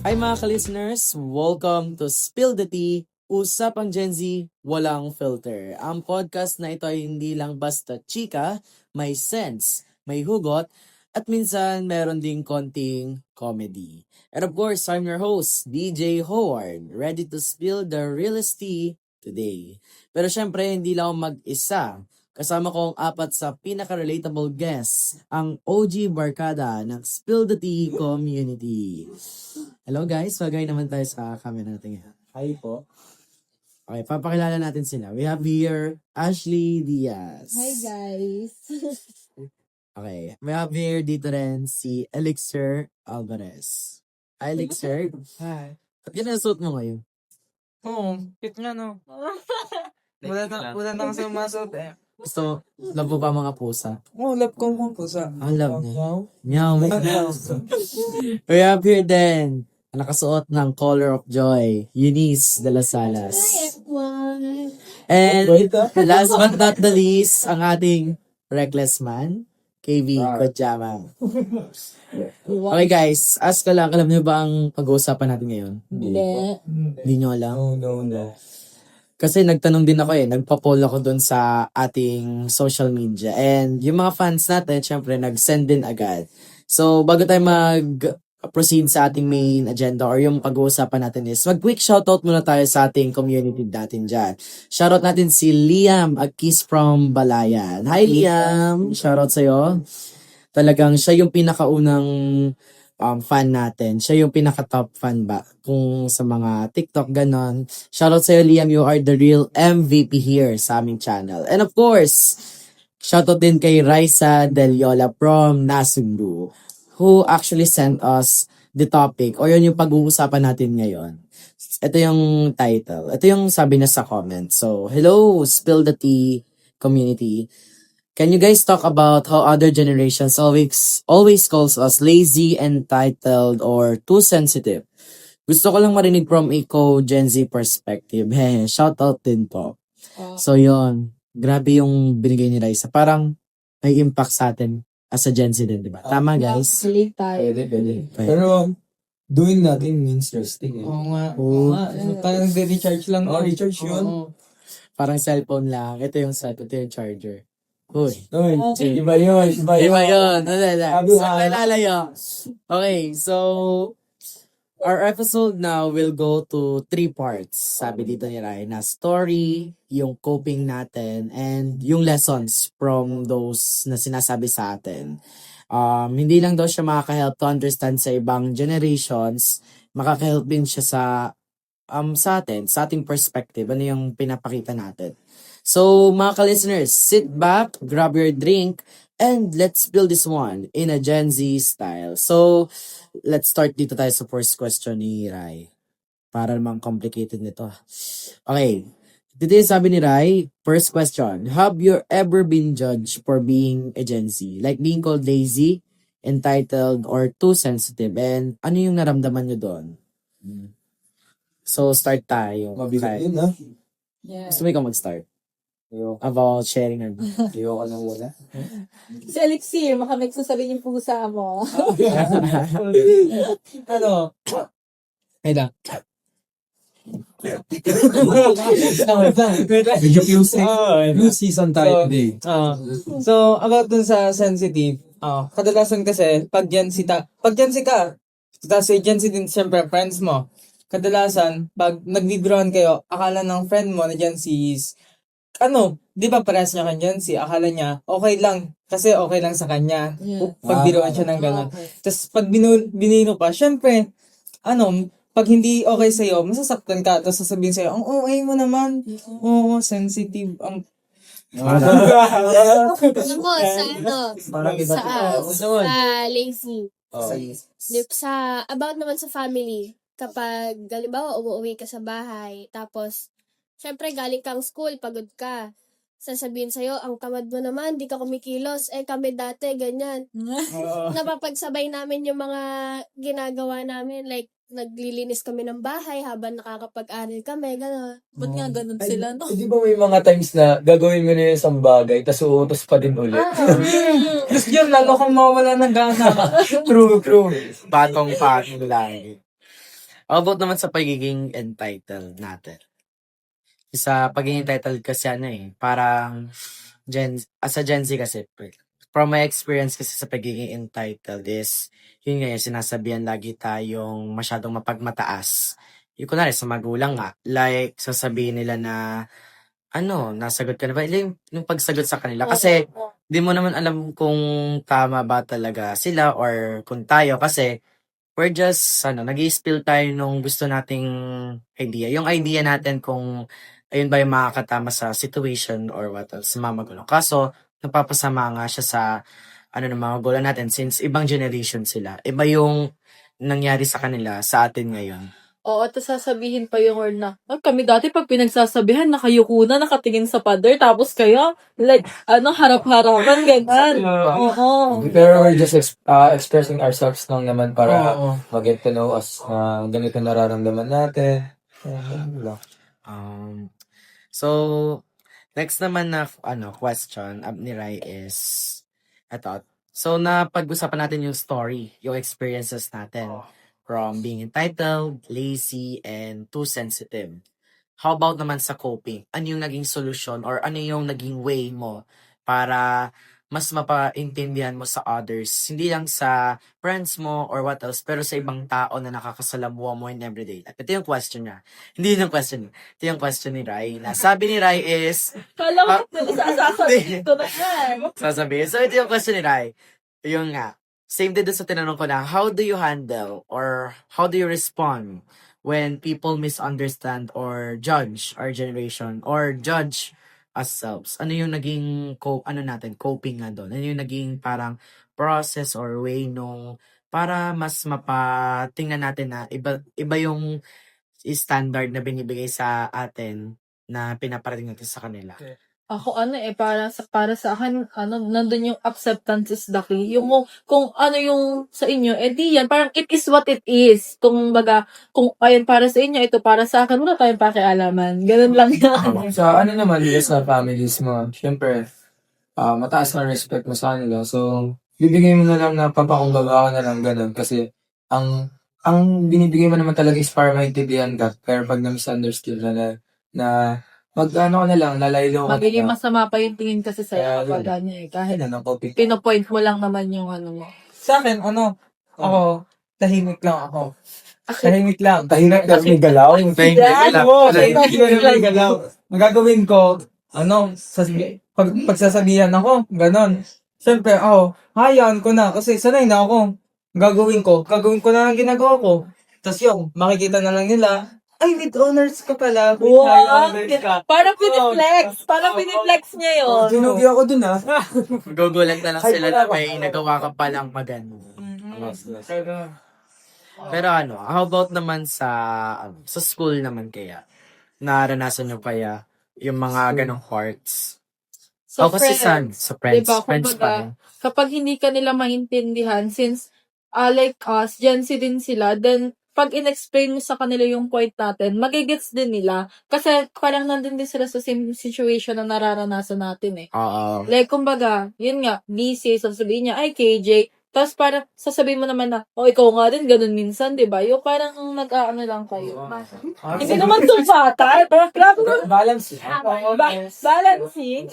Hi mga ka-listeners! Welcome to Spill the Tea, Usapang Gen Z, Walang Filter. Ang podcast na ito ay hindi lang basta chika, may sense, may hugot, at minsan meron ding konting comedy. And of course, I'm your host, DJ Howard, ready to spill the realest tea today. Pero syempre, hindi lang ako mag-isa. Kasama ko ang apat sa pinaka-relatable guests, ang OG Barkada ng Spill the Tea community. Hello guys, magay naman tayo sa camera natin ngayon. Hi po. Okay, papakilala natin sila. We have here Ashley Diaz. Hi guys. Okay, we have here dito rin si Elixir Alvarez. Hi Elixir. Hi. At yan ang suot mo ngayon? Oo, cute nga no. Wala na kasi umasot eh. Gusto, love mo pa mga pusa? Oo, love ko mga pusa. Ang love niya. Wow. Meow. We have here din, nakasuot ng Color of Joy, Eunice de las Salas. F1. And last but not the least, ang ating reckless man, KB Kojama. Okay guys, ask ko lang, alam niyo ba ang pag-uusapan natin ngayon? Hindi. Hindi niyo alam? No. Kasi nagtanong din ako nagpa-poll ako dun sa ating social media. And yung mga fans natin, syempre, nag-send din agad. So, bago tayo mag-proceed sa ating main agenda or yung pag-uusapan natin is, mag-quick shoutout muna tayo sa ating community natin dyan. Shoutout natin si Liam, a kiss from Balayan. Hi Liam! Shoutout sa'yo. Talagang siya yung pinakaunang fan natin. Siya yung pinaka-top fan ba? Kung sa mga TikTok, ganon. Shoutout sa'yo, Liam. You are the real MVP here sa aming channel. And of course, shoutout din kay Raisa Deliola from Nasugbu, who actually sent us the topic, o yun yung pag-uusapan natin ngayon. Ito yung title. Ito yung sabi niya sa comment. So, hello, Spill the Tea community. Can you guys talk about how other generations always calls us lazy, entitled, or too sensitive? Gusto ko lang marinig from a Gen Z perspective. Shout out din po. So yun, grabe yung binigay ni Raisa. Parang may impact sa atin as a Gen Z din, di ba? Tama guys? Actually tayo. Pwede. Pero, doing nothing means resting eh. Oo nga. Parang recharge lang. Oo, recharge yun. Oo. Parang cellphone lang. Ito yung ito yung charger. Uy. Iba yun. Iba yun. Sabi nga. Okay, so our episode now will go to 3 parts. Sabi dito ni Rai na story, yung coping natin, and yung lessons from those na sinasabi sa atin. Hindi lang daw siya makaka-help to understand sa ibang generations, makaka-help din siya sa ating perspective, ano yung pinapakita natin. So, mga ka-listeners, sit back, grab your drink, and let's build this one in a Gen Z style. So, let's start dito tayo sa first question ni Rai. Para namang complicated nito. Okay. Dito yung sabi ni Rai, first question. Have you ever been judged for being a Gen Z? Like being called lazy, entitled, or too sensitive? And ano yung naramdaman nyo doon? So, start tayo. Mabigat Okay. yun ah. Yeah. Gusto mo ikaw mag-start? Ayoko. About sharing our Ayoko na wala. Si Elixir, makamig sasabihin yung pusa mo. Ano? Ay lang. Medyo few season tayo today. So, about dun sa sensitive, kadalasan kasi, pag Gen Z ka, tapos si Gen Z din siyempre friends mo, kadalasan, pag nagbibiroan kayo, akala ng friend mo na Gen Z is, di ba parehas niya kan Gen Z, akala niya, okay lang, kasi okay lang sa kanya. Yeah. Pagbiroan siya ng gano'n. Okay. Tapos pag binino pa, syempre, pag hindi okay sa'yo, masasaktan ka, tapos sasabihin sa'yo, ang okay mo naman, oo, sensitive, ang... Alam mo, Parang iba sa lazy. Oh. Sa, about naman sa family, kapag, halimbawa, umuwi ka sa bahay, tapos, syempre, galing kang school, pagod ka. Sasabihin sa'yo, ang tamad mo naman, di ka kumikilos. Kami dati, ganyan. Napapagsabay namin yung mga ginagawa namin, like, naglilinis kami ng bahay habang nakakapag-aral kami, gano'n. Ba't nga ganun sila, no? Di ba may mga times na gagawin mo na yung isang bagay, tas uutos pa din ulit? Tapos yun, lalo kang mawala ng gana. True. Patong-patong lagi. How about naman sa pagiging entitled natin? Sa pagiging entitled kasi parang as a Gen Z kasi, from my experience kasi sa pagiging entitled is, yun nga yung sinasabihan lagi tayong masyadong mapagmataas. Yung kunwari sa magulang nga, like sasabihin nila na, nasagot ka na ba? Yung pagsagot sa kanila. Kasi, di mo naman alam kung tama ba talaga sila or kung tayo. Kasi, we're just, nag-i-spill tayo nung gusto nating idea. Yung idea natin kung ayun ba yung makakatama sa situation or what else, sa mga magulang. Kaso, napapasama nga siya sa, ng mga magulang natin since ibang generation sila. Iba yung nangyari sa kanila sa atin ngayon. Oo, at sasabihin pa yung word na, kami dati pag pinagsasabihan, nakayuko na, nakatingin sa pader, tapos kayo, like, harap-harapan, ganyan. Oo. Pero we're just expressing ourselves lang naman para Oo. mag-get to know us na ganito nararamdaman natin. Ayun lang. So, next naman na question ni Rai is eto. So, napag-usapan natin yung story, yung experiences natin from being entitled, lazy, and too sensitive. How about naman sa coping? Ano yung naging solution or ano yung naging way mo para mas mapaintindihan mo sa others? Hindi lang sa friends mo or what else, pero sa ibang tao na nakakasalamuha mo in everyday life. Ito yung question niya. Hindi yun yung question niya. Ito yung question ni Rai. Na sabi ni Rai is, Kala ko, sasabihin ko na yan. sasabihin. So, ito yung question ni Rai. Yung nga, same din dun sa tinanong ko na, how do you handle or how do you respond when people misunderstand or judge our generation or judge ourselves? Ano yung naging coping nga doon? Ano yung naging parang process or way nung para mas mapatingnan natin na iba yung standard na binibigay sa atin na pinaparating natin sa kanila. Ako para sa akin, nandun yung acceptance is the key. Yung kung ano yung sa inyo, di yan, parang it is what it is. Kung ayun para sa inyo, ito para sa akin, wala tayong pakialaman. Ganun lang yan. Sa naman, sa families mo, syempre, mataas na respect mo sa kanila. So, bibigay mo na lang na papakumbaba ka na lang ganun. Kasi, ang binibigay mo naman talaga is para maintindihan ka. Pero pag na-misunderstood na mag-ano ka na lang, lalaylo ka Magiging na. masama pa yung tingin kasi Kaya, sa'yo kapag ganyan kahit Kahit anong copy. pinopoint mo lang naman yung mo. Sa akin, ako, tahimik lang ako. Tahimik lang. Tahimik na may galaw. Tahimik lang may galaw. Ang gagawin ko, pagsasabihan ako, ganon. Siyempre, hayaan ko na, kasi sanay na ako. Gagawin ko na ang ginagawa ko. Tapos yung, makikita na lang nila, ay, with honors ka pala. With high honors ka. Parang piniflex niya yun. Sinugi ako dun Magugulat na lang sila na may nagawa ka palang maganda. Pero how about naman sa school naman kaya? Naranasan nyo kaya yung mga ganong parts? So, Kasi sa friends. Diba, Friends kumbaga, pa rin. kapag hindi ka nila maintindihan, since like us, Gen Z din sila, then pag in-explain mo sa kanila yung point natin, magigets din nila. Kasi parang nandun din sila sa same situation na nararanasan natin eh. Oo. Like, kumbaga, yun nga, busy, sasabihin niya, ay, KJ. Tapos parang sasabihin mo naman na, ikaw nga din, ganun minsan, di ba? Yung parang nag-aano lang kayo. Hindi naman itong bata. Balance. Balancing.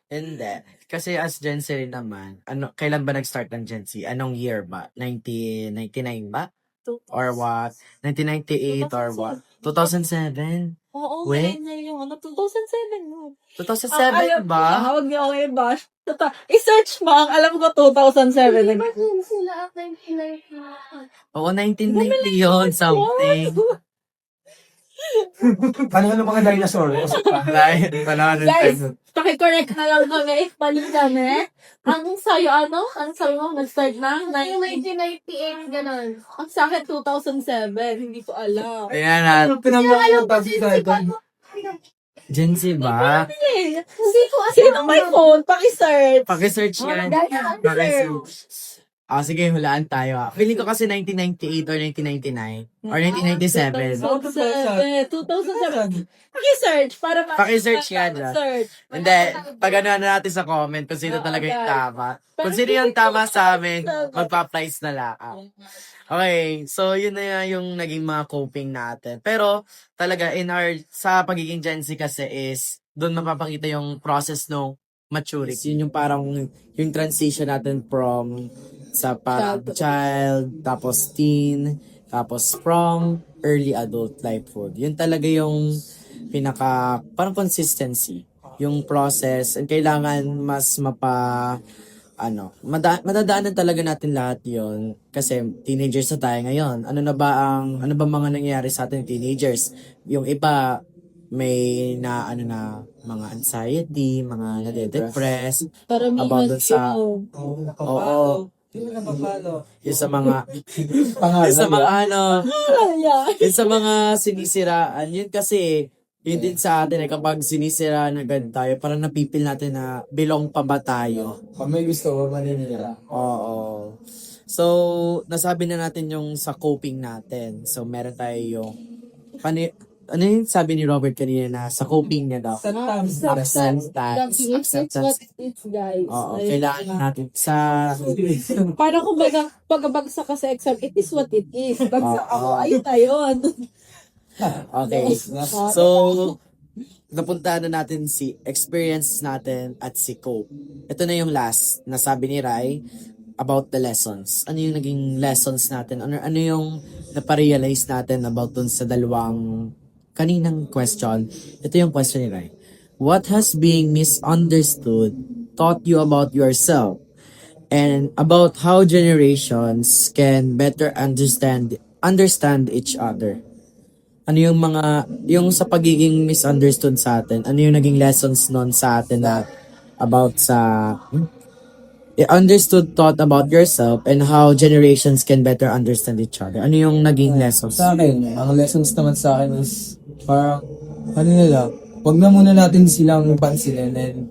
Hindi. Kasi as Gen Z rin naman, kailan ba nag-start ng Gen Z? Anong year ba? 1999 ba? Or what? 1998 or what? 2007? Oo, Wait. ganyan yung 2007 mo. 2007 ba? Huwag niyo ako i-bash. I-search mo, ang alam ko 2007. Sila at 1990. Oo, 1990 yun, something. Ano mga dinosaur? Guys, paki-correct na lang kami if mali kami. Ang sayo mo, nag-start na? Yung 1998, gano'n. Ang sa akin, 2007. Hindi ko alam. Ayan na. Gen Z ba? Hindi ko alam. Sino may phone? Paki-search. Paki-search yan. Dahil Paki-search. Sige, hulaan tayo. Feeling ko kasi 1998 or 1999 or 1997. 2007. Paki-search para Paki-search nga dyan. Search. Hindi, pag-ano na natin sa comment kung sino talaga yung tama. Kung sino yung tama sa amin, magpa-price na lang. Okay, so yun na yung naging mga coping natin. Pero talaga sa pagiging Gen Z kasi is doon mapapakita yung process no maturity. Yun yung parang yung transition natin from sa parang child, tapos teen, tapos from early adult lifehood. Yun talaga yung parang consistency. Yung process, and kailangan mas madadaanan talaga natin lahat yon kasi teenagers na tayo ngayon. Ano ba mga nangyayari sa atin teenagers? Yung iba, may mga anxiety, mga nade-depress, Karamihan about dun sa, yun. oo, Hindi mo na mapalo. yung sa mga, Pangalan yung sa mga Yeah. yung sa mga sinisiraan, yun kasi, yun din sa atin kapag sinisiraan agad tayo, parang napipil natin na belong pa ba tayo? Pag may gusto ko, maninira. Oo. So, nasabi na natin yung sa coping natin. So, meron tayo yung, ano yung sabi ni Robert kanina na sa coping niya daw? Acceptance. What it is, guys. Oo, Like, kailangan natin sa... parang kumbaga, pagkabagsak ka sa exam, it is what it is. Bagsak ako, ayun na yun. Okay. So, napuntahan na natin si experience natin at si cope. Ito na yung last na sabi ni Rai about the lessons. Ano yung naging lessons natin? Ano yung naparealize natin about dun sa dalawang kaninang question? Ito yung question ni Rai. What has being misunderstood taught you about yourself and about how generations can better understand each other? Ano yung yung sa pagiging misunderstood sa atin, ano yung naging lessons nun sa atin na about understood thought about yourself and how generations can better understand each other? Ano yung naging lessons? Sa akin, ang lessons naman sa akin is parang, wag na muna natin silang pansinin and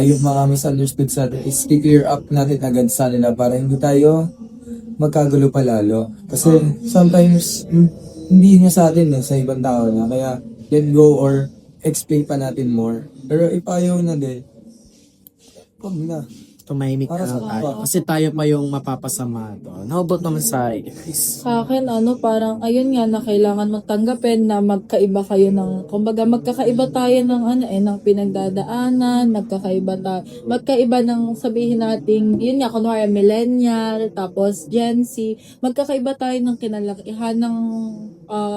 yung mga misunderstood sa atin is clear up natin agad sa nila para hindi tayo magkagulo pa lalo. Kasi sometimes, hindi niya sa atin sa ibang tao na. Kaya, let go or explain pa natin more. Pero if ayaw na din, wag na. Tumahimik na Para sa lang tayo. kapwa. Kasi tayo pa yung mapapasama doon. How about naman sa guys? Sa akin, parang, ayun nga, na kailangan magtanggapin na magkaiba kayo ng, kumbaga, magkakaiba tayo ng pinagdadaanan, magkaiba ng sabihin natin, yun nga, kunwari, millennial, tapos Gen Z, magkakaiba tayo ng kinalakihan ng,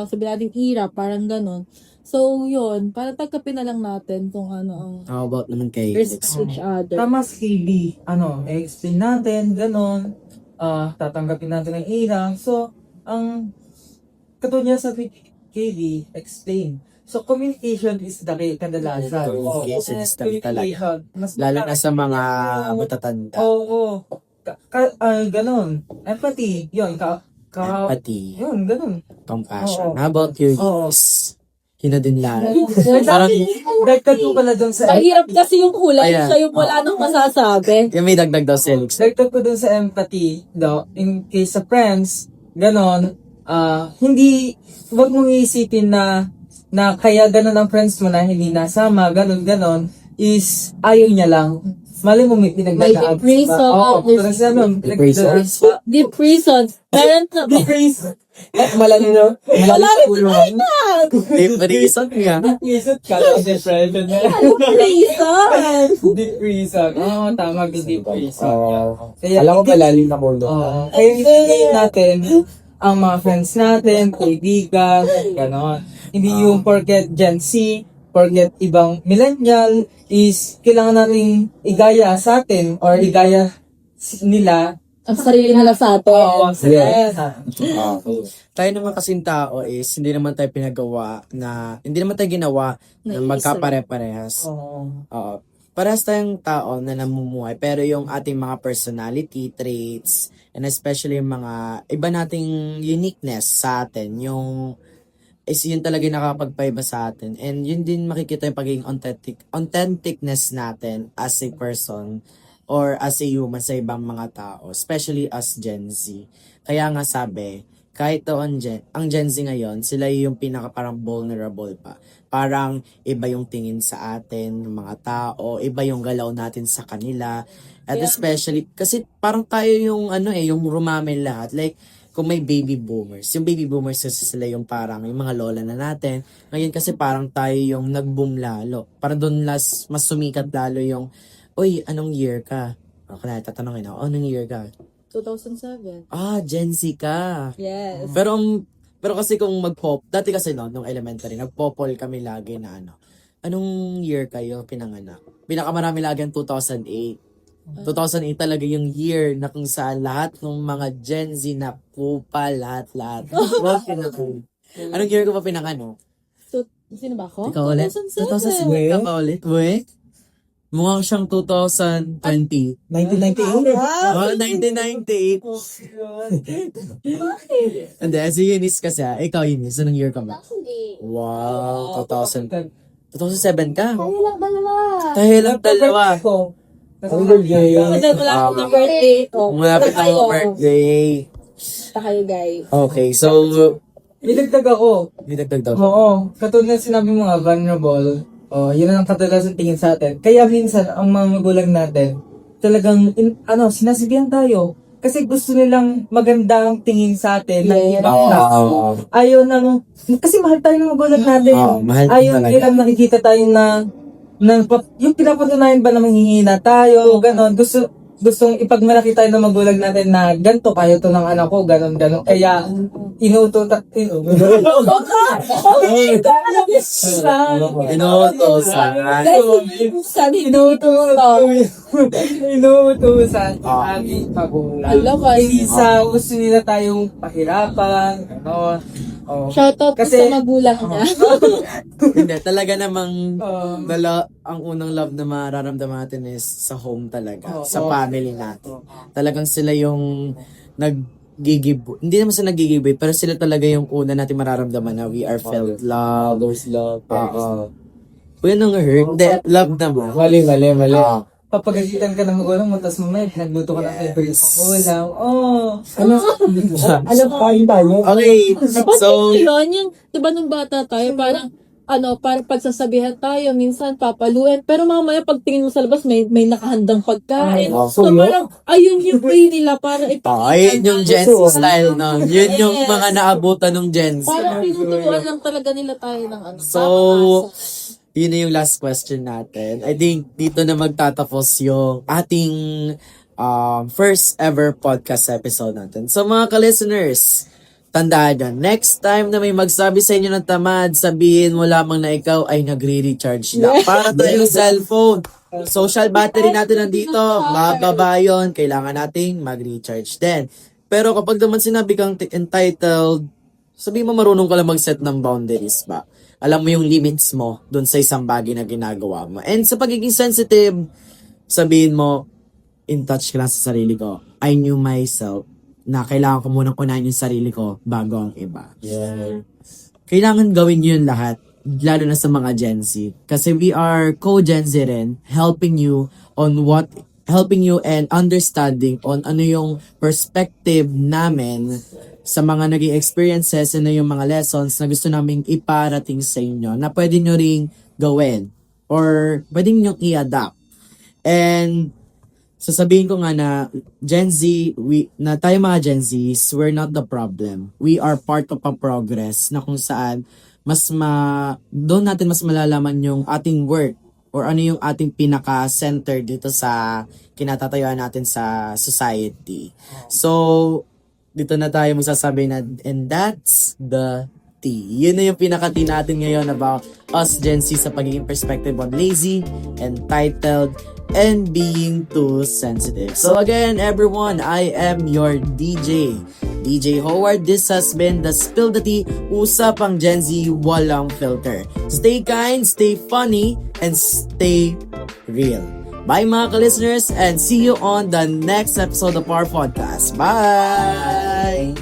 sabihin natin, era, parang ganon. So, yun, parang tanggapin na lang natin kung ano ang How about naman kay respect each other. Tama si KB. I-explain natin, ganon. Tatanggapin natin ang era. So, ang katulad niya sa KB, explain. So, communication is the key kadalasan. Communication is the key talaga. Communication. Mas Lalo na sa mga matatanda. Oo. Ganon. Empathy. Yun. Empathy, Yun, ganon. compassion. Oo. How about you? Oo. Yun na din lahat. Parang, Dagdag ko pala dun sa Mahirap kasi yung kulay, Ayan. siya yung wala nang masasabi. yung may dagdag daw si Alex. dagdag ko dun sa empathy daw, in case sa friends, ganon, hindi, wag mong iisipin na kaya ganon ang friends mo na hindi nasama, ganon, is ayaw niya lang. Mali mo may pinagdadaan. May deep reason. Deep reason. Deep reason. Meron na. Deep reason. Malalim Malalim. Deep reason nga. Deep reason. Kala depression na. Anong reason? Deep reason. Oo, tama yung deep reason. Kaya, Alam ko malalim na mundo. Oo. Kaya hindi natin ang mga friends natin, kaibigan, gano'n. Hindi yung forget Gen Z, forget ibang millennial, is kailangan nating igaya sa atin or igaya nila. Ang sarili nila sa atin. Oo, sila. Tayo naman kasing tao is hindi naman tayo ginawa na magkapare-parehas. Oo. Parehas tayong tao na namumuhay pero yung ating mga personality traits and especially yung mga iba nating uniqueness sa atin, yun talaga yung nakapagpaiba sa atin. And yun din makikita yung pagiging authenticness natin as a person or as a human sa ibang mga tao, especially as Gen Z. Kaya nga sabi, kahit daw ang Gen Z ngayon, sila yung pinaka parang vulnerable pa. Parang iba yung tingin sa atin ng mga tao, iba yung galaw natin sa kanila. At especially, kasi parang tayo yung yung rumamin lahat. Like, kung may baby boomers. Yung baby boomers kasi sila yung parang yung mga lola na natin. Ngayon kasi parang tayo yung nag-boom lalo. Parang doon mas sumikat lalo yung, uy, anong year ka? Okay, tatanungin ako, anong year ka? 2007. Gen Z ka. Yes. Pero kasi kung dati kasi nung elementary, nagpopol kami lagi na anong year kayo pinanganak? Pinakamarami lagi ang 2008. 2008 talaga yung year na kung saan lahat ng mga Gen Z na pupa, lahat. Anong year ko pa pinanganak? Sino ba ako? Ikaw ulit? 2007. Ikaw pa ulit? Wait. Mukha siyang 2020. 1998. 1998. Hindi, si Eunice kasi ikaw Eunice, anong year ka ba? Hindi. Wow, 2007 ka? Tayo lang dalawa. Tayo lang dalawa. Wala akong ng birthday. Malapit ang birthday. Tayo, guys. Okay, so, Nilagdag ako. dinagdag daw. Oo. Katulad na sinabi mo nga, vulnerable. Yun ang kadalasan tingin sa atin. Kaya minsan, ang mga magulang natin, talagang, sinasabihan tayo. Kasi gusto nilang maganda ang tingin sa atin ng ibang tao. Ayaw nang, kasi mahal tayo ng magulang natin. Mahal Ayaw talaga. nilang nakikita tayo yung pinapatunayan ba na manghihina tayo, ganon. Gustong ipagmalaki tayo ng magulang natin na ganito kaya to ng anak ko, ganon. Kaya, inuutosan. Inuutosan ang ating magulang. Hindi sa gusto nila tayong pahirapan, ganon. Shoutout ko Kasi- sa magulang niya. Hindi, talaga namang ang unang love na mararamdaman natin is sa home talaga, sa family natin. Talagang sila yung hindi naman sila nag-give pero sila talaga yung una natin mararamdaman na we are felt love. There's love. Uy, anong hurt? Hindi, love naman. Mali. Papagalitan ka ng magulang mo, tapos mamaya pinagluto ka ng favorite ulam. Kain tayo. Okay, so, Yun, yung, diba nung bata tayo, parang pagsasabihan tayo, minsan papaluin, pero mamaya pagtingin mo sa labas, may nakahandang pagkain. So, parang, ayun yung way nila para ayun yung Gen Z style, no? Yun yung mga naabutan ng Gen Z. Parang tinuturuan lang talaga nila tayo ng So, yun na yung last question natin. I think dito na magtatapos yung ating first ever podcast episode natin. So mga ka-listeners, tandaan nyo, next time na may magsabi sa inyo ng tamad, sabihin mo lamang na ikaw ay nagre-recharge na. Para to yung cellphone. Social battery natin nandito, mababa yun. Kailangan nating mag-recharge din. Pero kapag naman sinabi kang entitled, sabihin mo marunong ka lang mag-set ng boundaries ba? Alam mo yung limits mo dun sa isang bagay na ginagawa mo. And sa pagiging sensitive, sabihin mo, in touch ka lang sa sarili ko. I knew myself na kailangan ko munang unahin yung sarili ko bago ang iba. Yeah. Kailangan gawin yun lahat, lalo na sa mga Gen Z. Kasi we are co-Gen Z rin, helping you and understanding on ano yung perspective namin sa mga naging experiences and yung mga lessons na gusto naming iparating sa inyo na pwede nyo ring gawin or pwede nyo i-adapt. And sasabihin ko nga na Gen Z, na tayo mga Gen Zs, we're not the problem. We are part of a progress na kung saan doon natin mas malalaman yung ating work or ano yung ating pinaka-center dito sa kinatatayuan natin sa society. So, dito na tayo magsasabi na, and that's the tea. Yun na yung pinaka-tea natin ngayon about us Gen Z sa pagiging perspective on lazy, entitled, and being too sensitive. So again, everyone, I am your DJ Howard. This has been the Spill the Tea, Usapang Gen Z, Walang Filter. Stay kind, stay funny, and stay real. Bye mga ka-listeners, and see you on the next episode of our podcast. Bye!